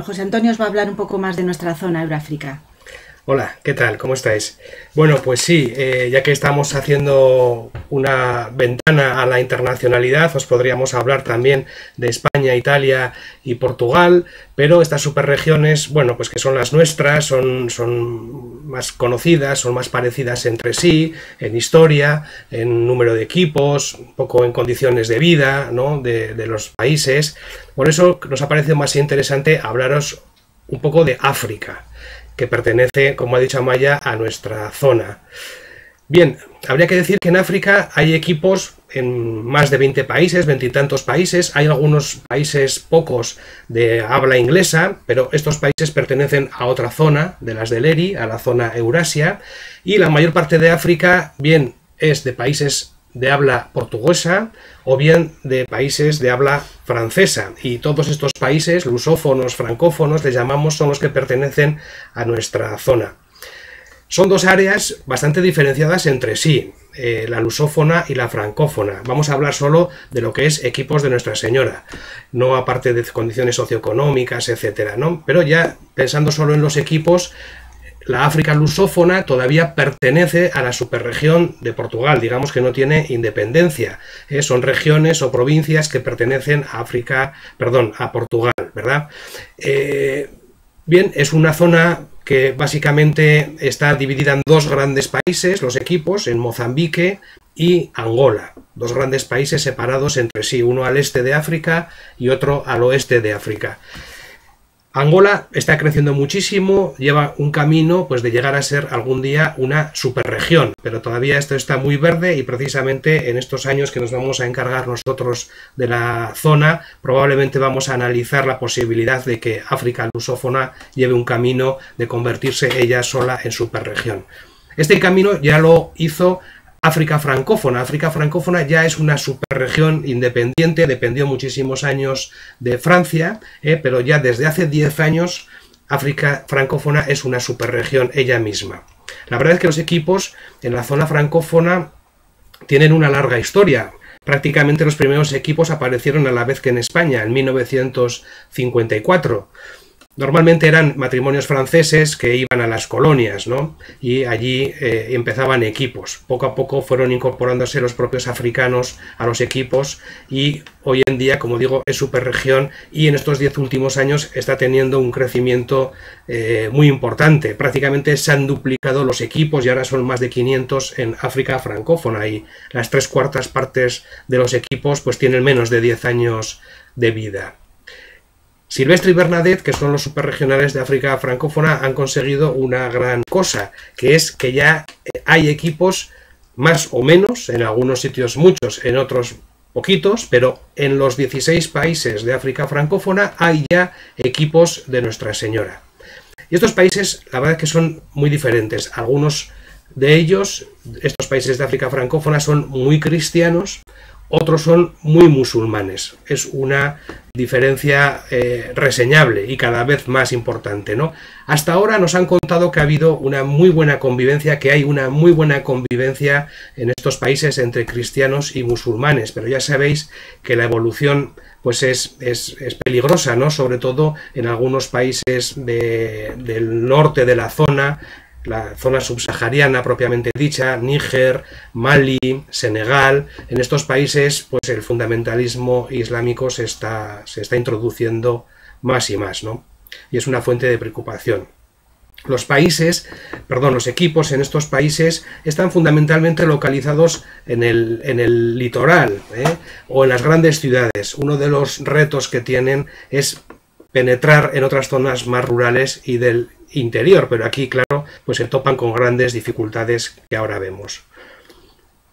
José Antonio os va a hablar un poco más de nuestra zona Euroáfrica. Hola, ¿qué tal? ¿Cómo estáis? Bueno, pues sí, ya que estamos haciendo una ventana a la internacionalidad, os podríamos hablar también de España, Italia y Portugal, pero estas superregiones, bueno, pues que son las nuestras, son más conocidas, son más parecidas entre sí, en historia, en número de equipos, un poco en condiciones de vida, ¿no?, de los países. Por eso nos ha parecido más interesante hablaros un poco de África, que pertenece, como ha dicho Amaya, a nuestra zona. Bien, habría que decir que en África hay equipos en más de 20 países, 20 y tantos países. Hay algunos países, pocos, de habla inglesa, pero estos países pertenecen a otra zona, de las del ERI, a la zona Eurasia, y la mayor parte de África, bien, es de países de habla portuguesa o bien de países de habla francesa, y todos estos países, lusófonos, francófonos, les llamamos, son los que pertenecen a nuestra zona. Son dos áreas bastante diferenciadas entre sí, la lusófona y la francófona. Vamos a hablar solo de lo que es equipos de Nuestra Señora, no aparte de condiciones socioeconómicas, etcétera, ¿no? Pero ya pensando solo en los equipos, la África lusófona todavía pertenece a la superregión de Portugal, digamos que no tiene independencia, son regiones o provincias que pertenecen a a Portugal, ¿verdad? Bien, es una zona que básicamente está dividida en dos grandes países, los equipos, en Mozambique y Angola, dos grandes países separados entre sí, uno al este de África y otro al oeste de África. Angola está creciendo muchísimo, lleva un camino pues de llegar a ser algún día una superregión, pero todavía esto está muy verde y precisamente en estos años que nos vamos a encargar nosotros de la zona, probablemente vamos a analizar la posibilidad de que África lusófona lleve un camino de convertirse ella sola en superregión. Este camino ya lo hizo África francófona. África francófona ya es una superregión independiente, dependió muchísimos años de Francia, pero ya desde hace 10 años África francófona es una superregión ella misma. La verdad es que los equipos en la zona francófona tienen una larga historia. Prácticamente los primeros equipos aparecieron a la vez que en España, en 1954. Normalmente eran matrimonios franceses que iban a las colonias, ¿no? Y allí empezaban equipos. Poco a poco fueron incorporándose los propios africanos a los equipos y hoy en día, como digo, es superregión y en estos 10 últimos años está teniendo un crecimiento muy importante. Prácticamente se han duplicado los equipos y ahora son más de 500 en África francófona y las 3/4 partes de los equipos pues tienen menos de 10 años de vida. Silvestre y Bernadette, que son los superregionales de África francófona, han conseguido una gran cosa, que es que ya hay equipos más o menos, en algunos sitios muchos, en otros poquitos, pero en los 16 países de África francófona hay ya equipos de Nuestra Señora. Y estos países, la verdad es que son muy diferentes. Algunos de ellos, estos países de África francófona, son muy cristianos, otros son muy musulmanes. Es una diferencia reseñable y cada vez más importante, ¿no? Hasta ahora nos han contado que ha habido una muy buena convivencia, que hay una muy buena convivencia en estos países entre cristianos y musulmanes, pero ya sabéis que la evolución pues es peligrosa, ¿no? Sobre todo en algunos países del norte de la zona subsahariana propiamente dicha, Níger, Mali, Senegal. En estos países pues el fundamentalismo islámico se está introduciendo más y más, ¿no? Y es una fuente de preocupación. Los equipos en estos países están fundamentalmente localizados en el litoral, o en las grandes ciudades. Uno de los retos que tienen es penetrar en otras zonas más rurales y del interior, pero aquí, claro, pues se topan con grandes dificultades que ahora vemos.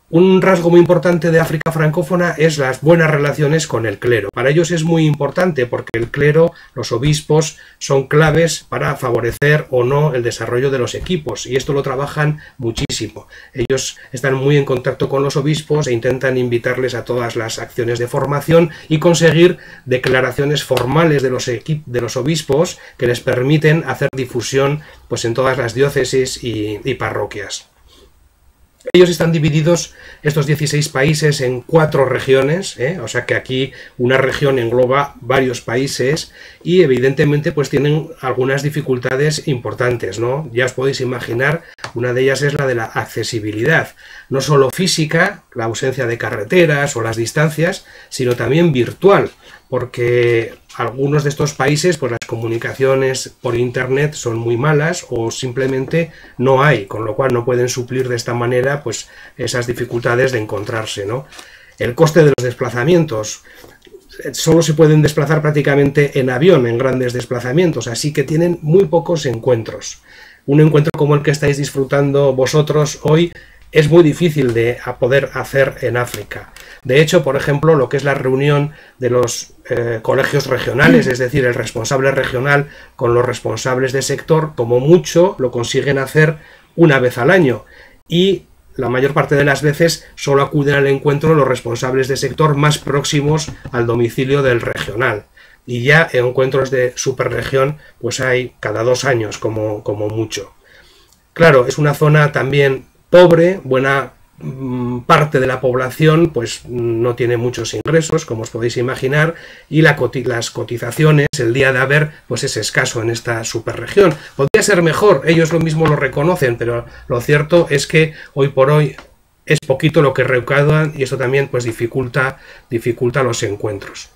Un rasgo muy importante de África francófona es las buenas relaciones con el clero. Para ellos es muy importante porque el clero, los obispos, son claves para favorecer o no el desarrollo de los equipos y esto lo trabajan muchísimo. Ellos están muy en contacto con los obispos e intentan invitarles a todas las acciones de formación y conseguir declaraciones formales de los obispos que les permiten hacer difusión pues en todas las diócesis y parroquias. Ellos están divididos, estos 16 países, en 4 regiones, o sea que aquí una región engloba varios países y evidentemente pues tienen algunas dificultades importantes, ¿no? Ya os podéis imaginar, una de ellas es la de la accesibilidad, no solo física, la ausencia de carreteras o las distancias, sino también virtual, porque algunos de estos países pues las comunicaciones por internet son muy malas o simplemente no hay, con lo cual no pueden suplir de esta manera pues esas dificultades de encontrarse, ¿no? El coste de los desplazamientos, solo se pueden desplazar prácticamente en avión en grandes desplazamientos, así que tienen muy pocos encuentros. Un encuentro como el que estáis disfrutando vosotros hoy es muy difícil de poder hacer en África. De hecho, por ejemplo, lo que es la reunión de los colegios regionales, es decir, el responsable regional con los responsables de sector, como mucho lo consiguen hacer una vez al año. Y la mayor parte de las veces solo acuden al encuentro los responsables de sector más próximos al domicilio del regional. Y ya en encuentros de superregión, pues hay cada 2 años como mucho. Claro, es una zona también pobre, buena parte de la población pues no tiene muchos ingresos, como os podéis imaginar, y las cotizaciones, el día de haber, pues es escaso en esta superregión. Podría ser mejor, ellos lo mismo lo reconocen, pero lo cierto es que hoy por hoy es poquito lo que recaudan y eso también pues dificulta los encuentros.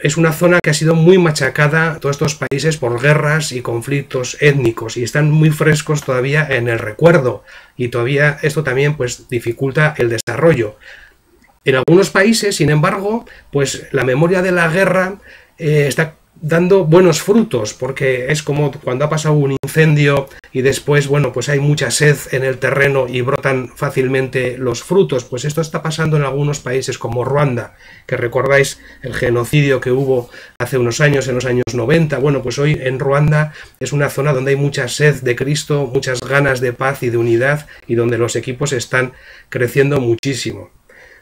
Es una zona que ha sido muy machacada, todos estos países, por guerras y conflictos étnicos, y están muy frescos todavía en el recuerdo, y todavía esto también pues dificulta el desarrollo. En algunos países, sin embargo, pues la memoria de la guerra está dando buenos frutos, porque es como cuando ha pasado un incendio y después, bueno, pues hay mucha sed en el terreno y brotan fácilmente los frutos. Pues esto está pasando en algunos países como Ruanda, que recordáis el genocidio que hubo hace unos años, en los años 90. Bueno, pues hoy en Ruanda es una zona donde hay mucha sed de Cristo, muchas ganas de paz y de unidad, y donde los equipos están creciendo muchísimo.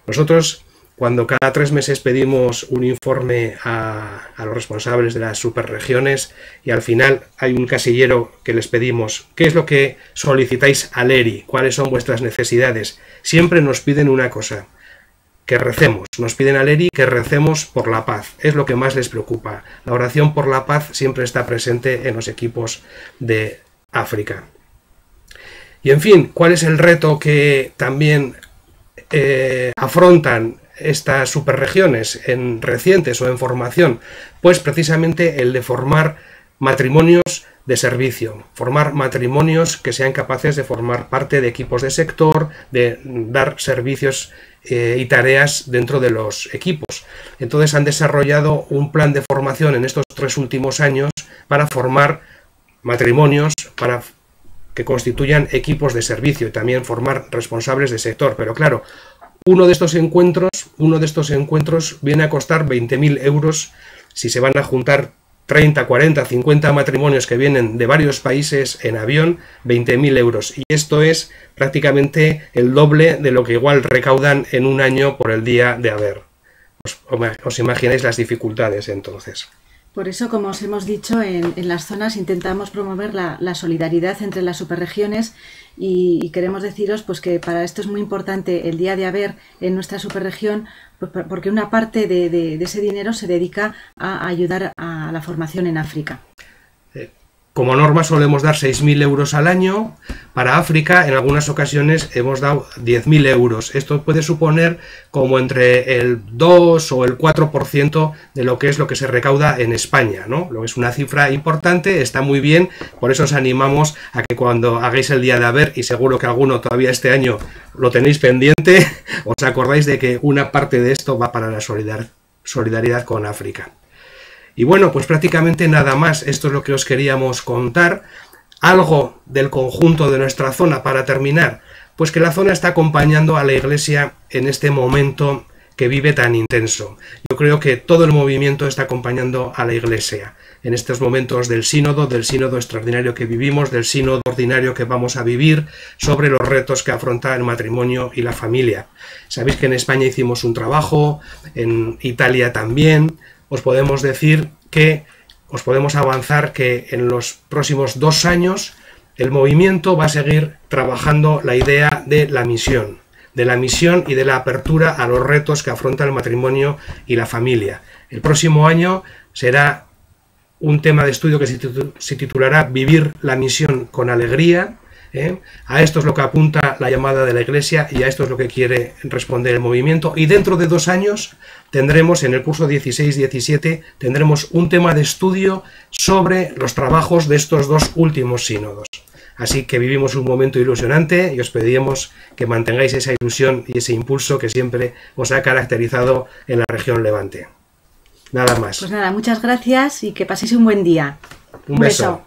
Nosotros, cuando cada 3 meses pedimos un informe a los responsables de las superregiones y al final hay un casillero que les pedimos, ¿qué es lo que solicitáis al ERI? ¿Cuáles son vuestras necesidades? Siempre nos piden una cosa, que recemos. Nos piden al ERI que recemos por la paz. Es lo que más les preocupa. La oración por la paz siempre está presente en los equipos de África. Y en fin, ¿cuál es el reto que también afrontan estas superregiones en recientes o en formación? Pues precisamente el de formar matrimonios de servicio, formar matrimonios que sean capaces de formar parte de equipos de sector, de dar servicios y tareas dentro de los equipos. Entonces han desarrollado un plan de formación en estos 3 últimos años para formar matrimonios, para que constituyan equipos de servicio y también formar responsables de sector. Pero claro, uno de estos encuentros viene a costar 20.000 euros si se van a juntar 30, 40, 50 matrimonios que vienen de varios países en avión, 20.000 euros. Y esto es prácticamente el doble de lo que igual recaudan en un año por el día de haber. Os imagináis las dificultades entonces. Por eso, como os hemos dicho, en las zonas intentamos promover la solidaridad entre las superregiones y queremos deciros pues que para esto es muy importante el día de haber en nuestra superregión, pues, porque una parte de ese dinero se dedica a ayudar a la formación en África. Como norma solemos dar 6.000 euros al año. Para África en algunas ocasiones hemos dado 10.000 euros. Esto puede suponer como entre el 2 o el 4% de lo que se recauda en España, ¿no? Lo que es una cifra importante, está muy bien, por eso os animamos a que cuando hagáis el día de haber, y seguro que alguno todavía este año lo tenéis pendiente, os acordáis de que una parte de esto va para la solidaridad con África. Y bueno, pues prácticamente nada más, esto es lo que os queríamos contar. Algo del conjunto de nuestra zona para terminar, pues que la zona está acompañando a la Iglesia en este momento que vive tan intenso. Yo creo que todo el movimiento está acompañando a la Iglesia en estos momentos del sínodo extraordinario que vivimos, del sínodo ordinario que vamos a vivir, sobre los retos que afronta el matrimonio y la familia. Sabéis que en España hicimos un trabajo, en Italia también. Os podemos avanzar que en los próximos 2 años el movimiento va a seguir trabajando la idea de la misión y de la apertura a los retos que afronta el matrimonio y la familia. El próximo año será un tema de estudio que se titulará Vivir la misión con alegría. A esto es lo que apunta la llamada de la Iglesia y a esto es lo que quiere responder el movimiento. Y dentro de 2 años tendremos, en el curso 16-17, tendremos un tema de estudio sobre los trabajos de estos 2 últimos sínodos. Así que vivimos un momento ilusionante y os pedimos que mantengáis esa ilusión y ese impulso que siempre os ha caracterizado en la región Levante. Nada más. Pues nada, muchas gracias y que paséis un buen día. Un beso.